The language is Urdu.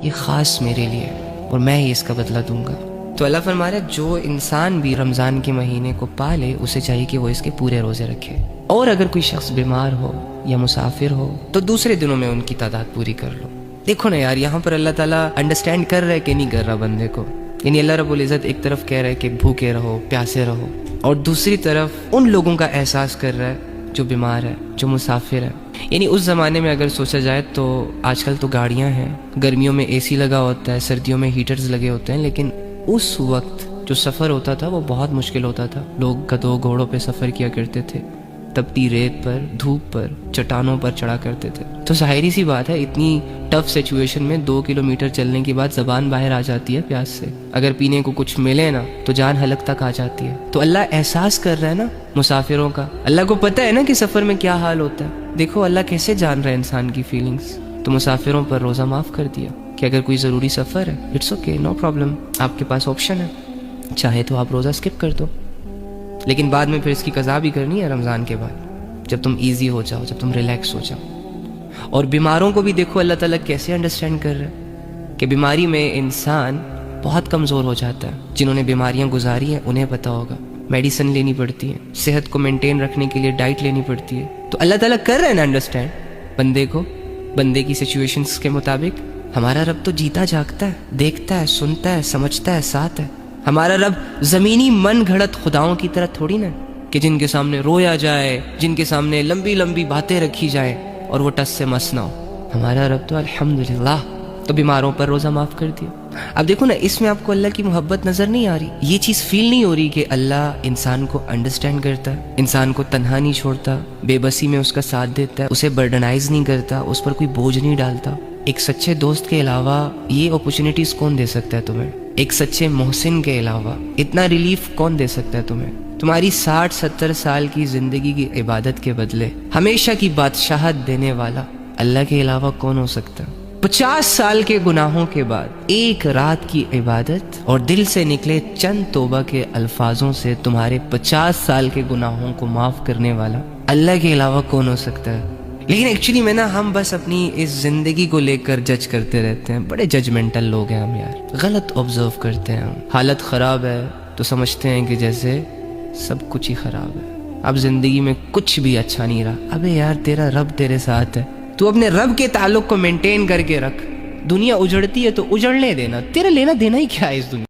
یہ خاص میرے لیے ہے اور میں ہی اس کا بدلہ دوں گا۔ تو اللہ فرما رہا ہے جو انسان بھی رمضان کے مہینے کو پالے اسے چاہیے کہ وہ اس کے پورے روزے رکھے، اور اگر کوئی شخص بیمار ہو یا مسافر ہو تو دوسرے دنوں میں ان کی تعداد پوری کر لو۔ دیکھو نا یار، یہاں پر اللہ تعالیٰ انڈرسٹینڈ کر رہا ہے کہ نہیں کر رہا بندے کو؟ یعنی اللہ رب العزت ایک طرف کہہ رہا ہے کہ بھوکے رہو، پیاسے رہو، اور دوسری طرف ان لوگوں کا احساس کر رہا ہے جو بیمار ہے، جو مسافر ہے۔ یعنی اس زمانے میں اگر سوچا جائے تو آج کل تو گاڑیاں ہیں، گرمیوں میں اے سی لگا ہوتا ہے، سردیوں میں ہیٹرز لگے ہوتے ہیں، لیکن اس وقت جو سفر ہوتا تھا وہ بہت مشکل ہوتا تھا۔ لوگ گدھوں گھوڑوں پہ سفر کیا کرتے تھے، تپتی ریت پر، دھوپ پر، چٹانوں پر چڑھا کرتے تھے۔ تو ظاہری سی بات ہے اتنی ٹف سچویشن میں 2 کلومیٹر چلنے کے بعد زبان باہر آ جاتی ہے پیاس سے، اگر پینے کو کچھ ملے نا تو جان حلق تک آ جاتی ہے۔ تو اللہ احساس کر رہا ہے نا مسافروں کا، اللہ کو پتہ ہے نا کہ سفر میں کیا حال ہوتا ہے۔ دیکھو اللہ کیسے جان رہا ہے انسان کی فیلنگز۔ تو مسافروں پر روزہ معاف کر دیا کہ اگر کوئی ضروری سفر ہے اٹس اوکے، نو پرابلم، آپ کے پاس آپشن ہے، چاہے تو آپ روزہ اسکپ کر دو، لیکن بعد میں پھر اس کی قضا بھی کرنی ہے رمضان کے بعد، جب تم ایزی ہو جاؤ، جب تم ریلیکس ہو جاؤ۔ اور بیماروں کو بھی دیکھو اللہ تعالیٰ کیسے انڈرسٹینڈ کر رہا ہے کہ بیماری میں انسان بہت کمزور ہو جاتا ہے۔ جنہوں نے بیماریاں گزاری ہیں انہیں پتہ ہوگا، میڈیسن لینی پڑتی ہے، صحت کو مینٹین رکھنے کے لیے ڈائٹ لینی پڑتی ہے۔ تو اللہ تعالیٰ کر رہا ہے نا انڈرسٹینڈ بندے کو، بندے کی سچویشنز کے مطابق۔ ہمارا رب تو جیتا جاگتا ہے، دیکھتا ہے، سنتا ہے، سمجھتا ہے، ساتھ ہے۔ ہمارا رب زمینی من گھڑت خداؤں کی طرح تھوڑی نا کہ جن کے سامنے رویا جائے، جن کے سامنے لمبی لمبی باتیں رکھی جائیں اور وہ ٹس سے مس نہ ہو۔ ہمارا رب تو الحمدللہ تو بیماروں پر روزہ معاف کر دیا۔ اب دیکھو نا، اس میں آپ کو اللہ کی محبت نظر نہیں آ رہی، یہ چیز فیل نہیں ہو رہی کہ اللہ انسان کو انڈرسٹینڈ کرتا ہے، انسان کو تنہا نہیں چھوڑتا، بے بسی میں اس کا ساتھ دیتا ہے، اسے برڈنائز نہیں کرتا، اس پر کوئی بوجھ نہیں ڈالتا۔ ایک سچے دوست کے علاوہ یہ اپرچونٹیز کون دے سکتا ہے تمہیں؟ ایک سچے محسن کے علاوہ اتنا ریلیف کون دے سکتا ہے تمہیں؟ تمہاری 60-70 سال کی زندگی کی عبادت کے بدلے ہمیشہ کی بادشاہت دینے والا اللہ کے علاوہ کون ہو سکتا ہے؟ 50 سال کے گناہوں کے بعد ایک رات کی عبادت اور دل سے نکلے چند توبہ کے الفاظوں سے تمہارے 50 سال کے گناہوں کو معاف کرنے والا اللہ کے علاوہ کون ہو سکتا ہے؟ لیکن ایکچولی میں نا ہم بس اپنی اس زندگی کو لے کر جج کرتے رہتے ہیں، بڑے ججمنٹل لوگ ہیں ہم یار، غلط آبزرو کرتے ہیں ہم۔ حالت خراب ہے تو سمجھتے ہیں کہ جیسے سب کچھ ہی خراب ہے، اب زندگی میں کچھ بھی اچھا نہیں رہا۔ ابے یار تیرا رب تیرے ساتھ ہے، تو اپنے رب کے تعلق کو مینٹین کر کے رکھ۔ دنیا اجڑتی ہے تو اجڑنے دینا، تیرا لینا دینا ہی کیا ہے اس دنیا۔